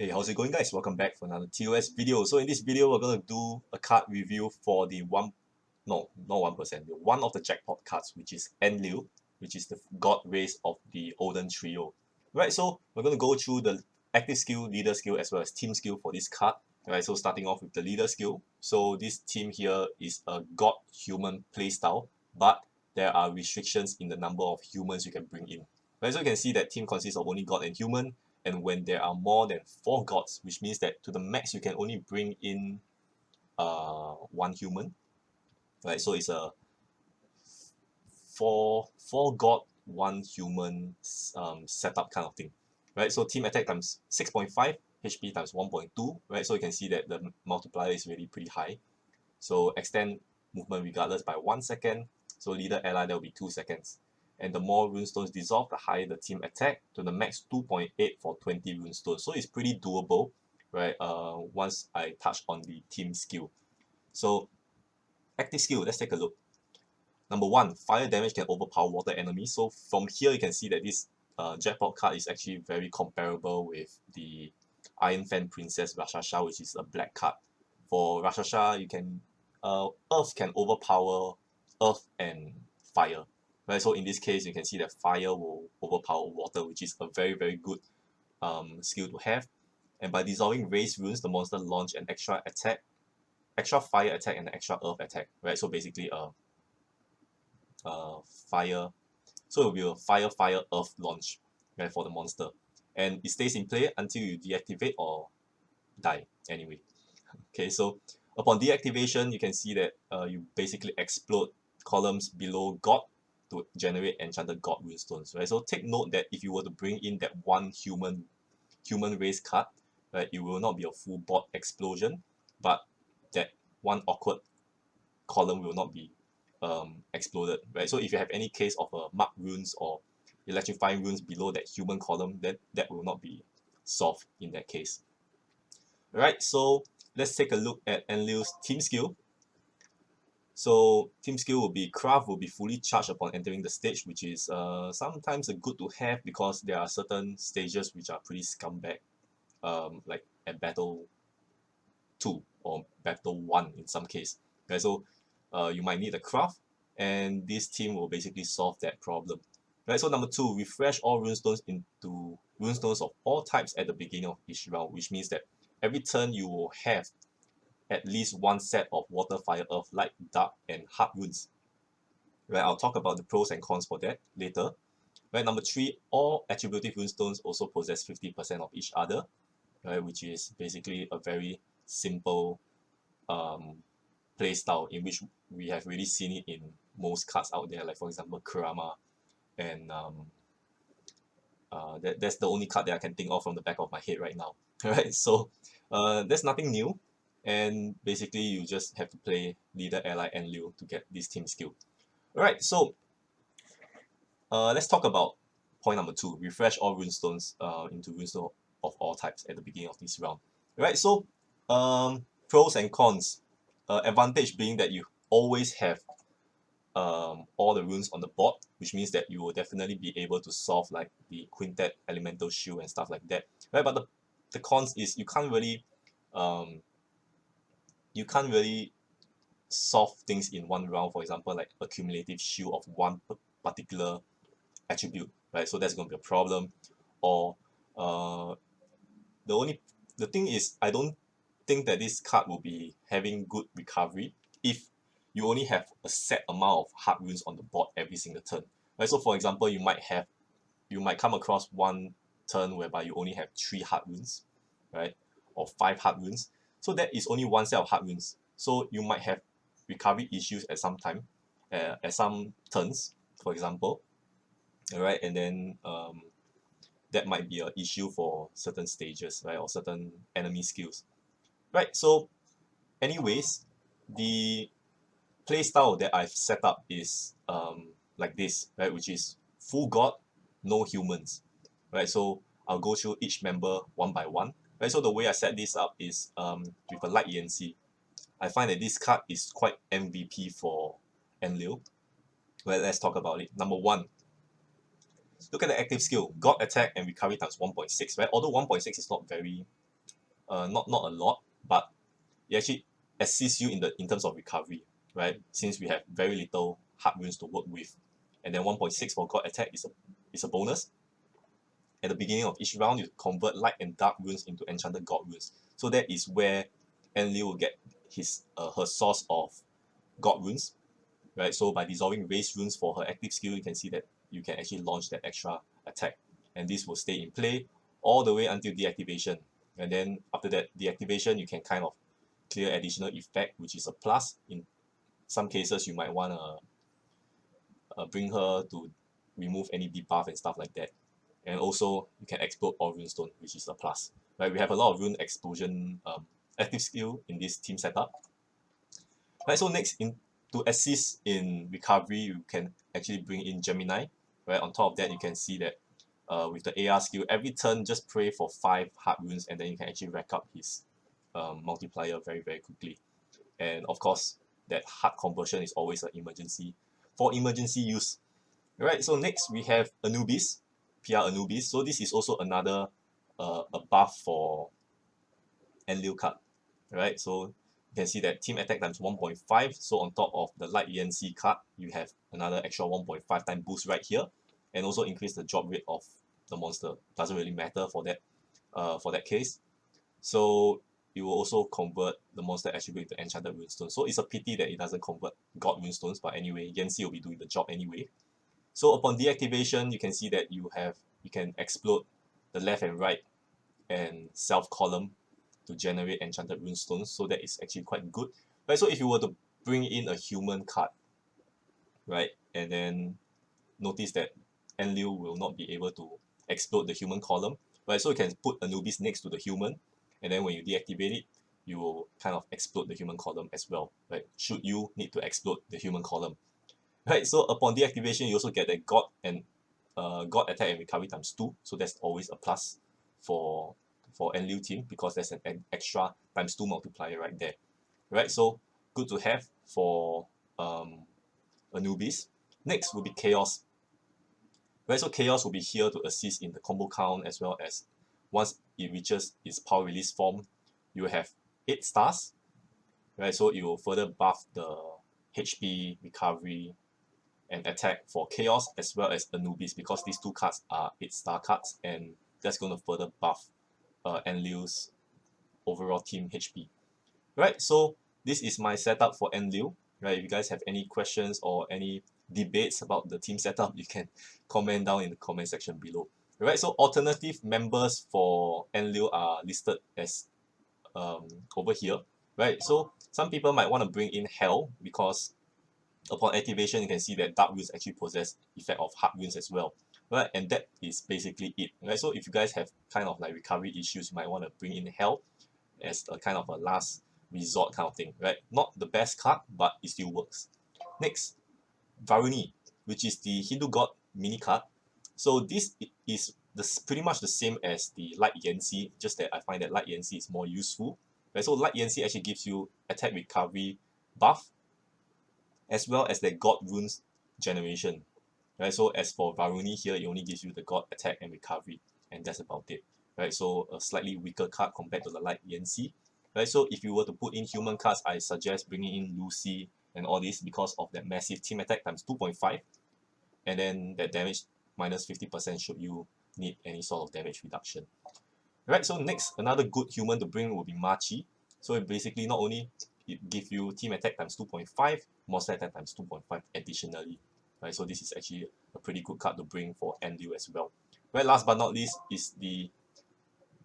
Hey, how's it going, guys? Welcome back for another TOS video. So in this video, we're going to do a card review for the not 1%, one of the jackpot cards, which is Enlil, which is the god race of the Olden trio. Right, so we're going to go through the active skill, leader skill, as well as team skill for this card. Right, so starting off with the leader skill. So this team here is a god-human playstyle, but there are restrictions in the number of humans you can bring in. Right, so you can see that team consists of only god and human, and when there are more than 4 gods, which means that to the max you can only bring in one human, right? So it's a four god, one human setup kind of thing, right? So team attack times 6.5, HP times 1.2, right? So you can see that the multiplier is really pretty high. So extend movement regardless by 1 second. So leader ally, there will be 2 seconds. And the more runestones dissolve, the higher the team attack, to the max 2.8 for 20 runestones. So it's pretty doable, right? Once I touch on the team skill. So active skill, let's take a look. Number 1, fire damage can overpower water enemies. So from here you can see that this jackpot card is actually very comparable with the Iron Fan Princess Rakshasa, which is a black card. For Rakshasa, you can Earth can overpower Earth and fire. Right, so in this case, you can see that fire will overpower water, which is a very good skill to have. And by dissolving race runes, the monster launch an extra attack, extra fire attack, and an extra earth attack. Right, so basically fire. So it will be a fire earth launch, right, for the monster, and it stays in play until you deactivate or die. Anyway, okay. So upon deactivation, you can see that you basically explode columns below God to generate enchanted god runestones, right? So take note that if you were to bring in that one human race card, right, it will not be a full board explosion, but that one awkward column will not be exploded, right? So if you have any case of mark runes or electrifying runes below that human column, then that will not be solved in that case. Alright, so let's take a look at Enlil's team skill. So team skill will be craft will be fully charged upon entering the stage, which is sometimes good to have because there are certain stages which are pretty scumbag, like at battle 2 or battle 1 in some case. Okay, so you might need a craft, and this team will basically solve that problem. Right, so number 2, refresh all runestones into runestones of all types at the beginning of each round, which means that every turn you will have at least one set of water, fire, earth, light, dark, and hard runes. Right, I'll talk about the pros and cons for that later. Right, number 3, all attributive runestones also possess 50% of each other, right, which is basically a very simple play style in which we have really seen it in most cards out there, like for example Kurama, and that's the only card that I can think of from the back of my head right now. Right, so there's nothing new, and basically you just have to play leader, ally, and Liu to get this team skill. Alright, so let's talk about point number 2, refresh all runestones into runestone of all types at the beginning of this round. Alright, so pros and cons. Advantage being that you always have all the runes on the board, which means that you will definitely be able to solve like the quintet, elemental shield, and stuff like that, right? But the cons is you can't really solve things in one round. For example, like a cumulative shield of one particular attribute, right? So that's going to be a problem. Or the thing is, I don't think that this card will be having good recovery if you only have a set amount of hard runes on the board every single turn, right? So for example, you might come across one turn whereby you only have 3 hard runes, right, or 5 hard runes. So that is only one set of hard runes. So you might have recovery issues at some time, at some turns, for example. All right, and then that might be an issue for certain stages, right, or certain enemy skills, right? So anyways, the playstyle that I've set up is like this, right, which is full god, no humans, right? So I'll go through each member one by one, right? So the way I set this up is with a light ENC. I find that this card is quite MVP for Enlil. Well, let's talk about it. Number 1, look at the active skill, god attack and recovery times 1.6, right? Although 1.6 is not very not a lot, but it actually assists you in terms of recovery, right? Since we have very little hard runes to work with, and then 1.6 for God attack is a bonus. At the beginning of each round, you convert light and dark runes into enchanted god runes. So that is where Enlil will get her source of god runes, right? So by dissolving race runes for her active skill, you can see that you can actually launch that extra attack, and this will stay in play all the way until deactivation. And then after that deactivation, you can kind of clear additional effect, which is a plus. In some cases, you might want to bring her to remove any debuff and stuff like that. And also you can explode all runestone, which is a plus, right? We have a lot of rune explosion active skill in this team setup, right? So next, to assist in recovery, you can actually bring in Gemini, right? On top of that, you can see that with the AR skill, every turn just pray for 5 hard runes, and then you can actually rack up his multiplier very quickly. And of course, that hard conversion is always an emergency for emergency use, right? So next we have Anubis, PR Anubis. So this is also another a buff for Enlil card, right? So you can see that team attack times 1.5. So on top of the light ENC card, you have another extra 1.5 time boost right here, and also increase the drop rate of the monster. Doesn't really matter for that case. So it will also convert the monster attribute to enchanted runestone. So it's a pity that it doesn't convert god runestones, but anyway, Yanxi will be doing the job anyway. So upon deactivation, you can see that you can explode the left and right and self column to generate enchanted runestones. So that is actually quite good. Right, so if you were to bring in a human card, right, and then notice that Enlil will not be able to explode the human column, right? So you can put Anubis next to the human, and then when you deactivate it, you will kind of explode the human column as well, right? Should you need to explode the human column, right? So upon deactivation, you also get a god attack and recovery times 2. So that's always a plus for Enlil team, because there's an extra times 2 multiplier right there, right? So good to have for Anubis. Next will be Chaos. Right, so Chaos will be here to assist in the combo count, as well as once it reaches its power release form, you have 8 stars, right? So it will further buff the HP, recovery, and attack for Chaos as well as Anubis, because these 2 cards are 8-star cards, and that's going to further buff Enlil's overall team HP. Right, so this is my setup for Enlil. Right, if you guys have any questions or any debates about the team setup, you can comment down in the comment section below. Right, so alternative members for Enlil are listed as over here. Right, so some people might want to bring in Hell, because upon activation you can see that dark runes actually possess effect of hard runes as well, right? And that is basically it, right? So if you guys have kind of like recovery issues, you might want to bring in Hell as a kind of a last resort kind of thing, right? Not the best card, but it still works. Next, Varuni, which is the Hindu god mini card. So this is pretty much the same as the Light Yanxi, just that I find that Light Yanxi is more useful. Right? So Light Yanxi actually gives you attack recovery buff, as well as the god runes generation. Right? So as for Varuni here, it only gives you the god attack and recovery, and that's about it. Right? So a slightly weaker card compared to the Light Yanxi. Right? So if you were to put in human cards, I suggest bringing in Lucy and all this, because of that massive team attack times 2.5, and then that damage minus 50% should you need any sort of damage reduction. Right, so next, another good human to bring will be Machi. So it basically not only it gives you team attack times 2.5, monster attack times 2.5 additionally. Right, so this is actually a pretty good card to bring for Enlil as well. Right, last but not least is the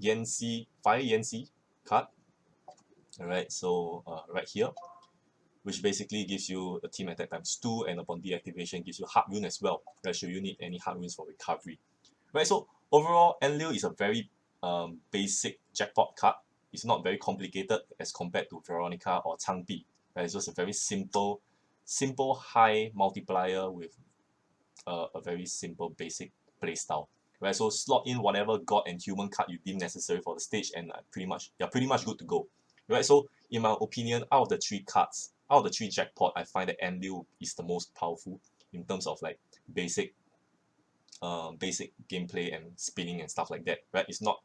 Yanxi, Fire Yanxi card. Alright, so right here, which basically gives you a team attack times 2, and upon deactivation gives you hard rune as well, right? Should you need any hard runes for recovery. Right, so overall, Enlil is a very basic jackpot card. It's not very complicated as compared to Veronica or Changbi. Right? It's just a very simple high multiplier with a very simple basic playstyle. Right, so slot in whatever god and human card you deem necessary for the stage, and you're pretty much good to go. Right, so in my opinion, out of the 3 cards, out of the 3 jackpot, I find that Enlil is the most powerful in terms of like basic gameplay and spinning and stuff like that. Right, it's not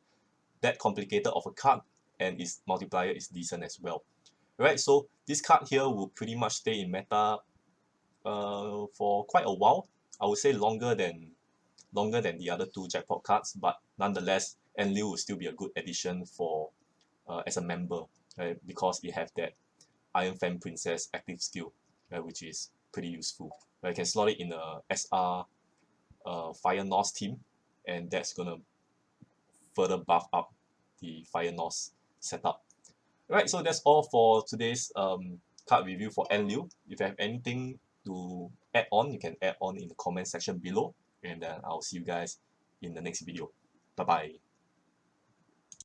that complicated of a card, and its multiplier is decent as well. Right, so this card here will pretty much stay in meta for quite a while. I would say longer than the other two jackpot cards, but nonetheless, Enlil will still be a good addition for as a member, right? Because it have that Iron Fan Princess active skill, right, which is pretty useful. Right? You can slot it in a SR Fire Norse team, and that's gonna further buff up the Fire Norse setup. Right, so that's all for today's card review for Enlil. If you have anything to add on, you can add on in the comment section below, and I'll see you guys in the next video. Bye bye.